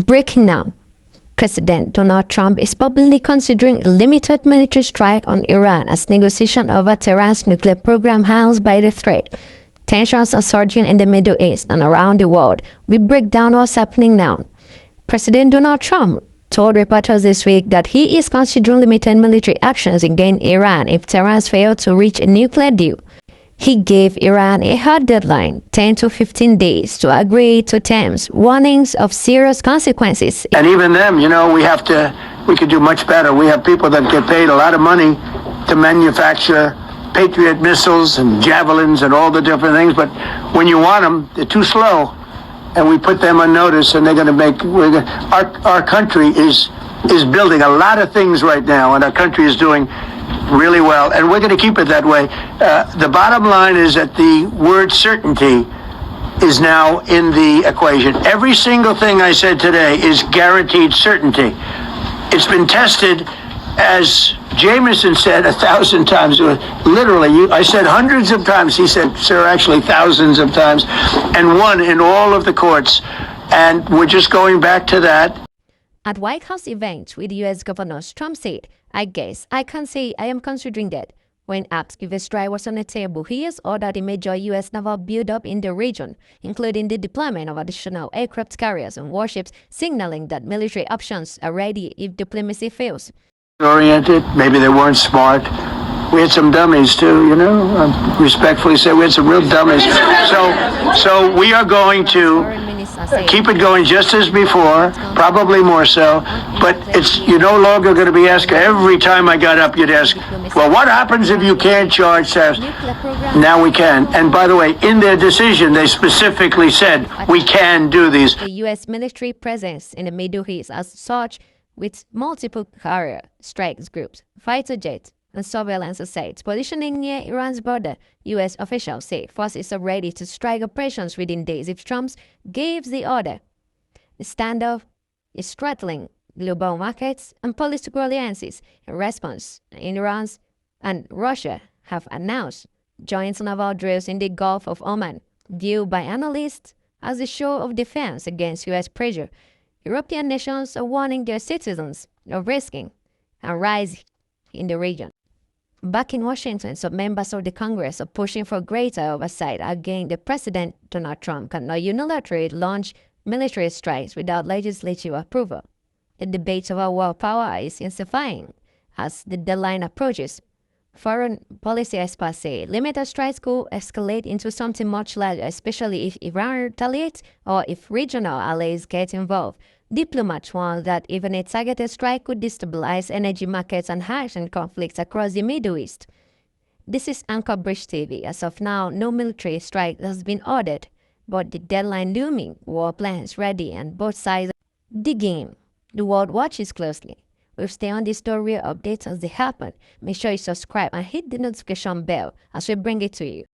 Breaking now. President Donald Trump is publicly considering a limited military strike on Iran as negotiation over Tehran's nuclear program housed by the threat. Tensions are surging in the Middle East and around the world. We break down what's happening now. President Donald Trump told reporters this week that he is considering limited military actions against Iran if Tehran fails to reach a nuclear deal. He gave Iran a hard deadline, 10 to 15 days, to agree to terms, warnings of serious consequences. And even them, we could do much better. We have people that get paid a lot of money to manufacture Patriot missiles and javelins and all the different things, but when you want them, they're too slow. And we put them on notice, and they're going to make, our country is building a lot of things right now, and our country is doing really well, and we're going to keep it that way. The bottom line is that the word certainty is now in the equation. Every single thing I said today is guaranteed certainty. It's been tested, as Jameson said 1,000 times. Literally, I said hundreds of times. He said, sir, actually thousands of times, and won in all of the courts. And we're just going back to that. At White House event with U.S. governors, Trump said, I guess I can say I am considering that. When asked if a strike was on the table, he has ordered a major U.S. naval buildup in the region, including the deployment of additional aircraft carriers and warships, signaling that military options are ready if diplomacy fails. Oriented, maybe they weren't smart. We had some dummies too, I respectfully say we had some real dummies. So we are going to keep it going just as before, probably more so, but you're no longer going to be asked. Every time I got up, you'd ask, well, what happens if you can't charge tariffs? Now we can. And by the way, in their decision, they specifically said we can do these. The U.S. military presence in the Middle East as such, with multiple carrier strikes groups, fighter jets, and surveillance sites positioning near Iran's border. U.S. officials say forces are ready to strike operations within days if Trump gives the order. The standoff is straddling global markets and political alliances. In response, Iran and Russia have announced joint naval drills in the Gulf of Oman, viewed by analysts as a show of defense against U.S. pressure. European nations are warning their citizens of risking a rise in the region. Back in Washington, some members of the Congress are pushing for greater oversight against the President Donald Trump cannot unilaterally launch military strikes without legislative approval. The debate over world power is intensifying as the deadline approaches. Foreign policy experts say limited strikes could escalate into something much larger, especially if Iran retaliates or if regional allies get involved. Diplomats warn that even a targeted strike could destabilize energy markets and heighten conflicts across the Middle East. This is AnchorBridgeTV. As of now, no military strike has been ordered, but the deadline looming, war plans ready, and both sides are digging. The world watches closely. We'll stay on this story updates as they happen. Make sure you subscribe and hit the notification bell as we bring it to you.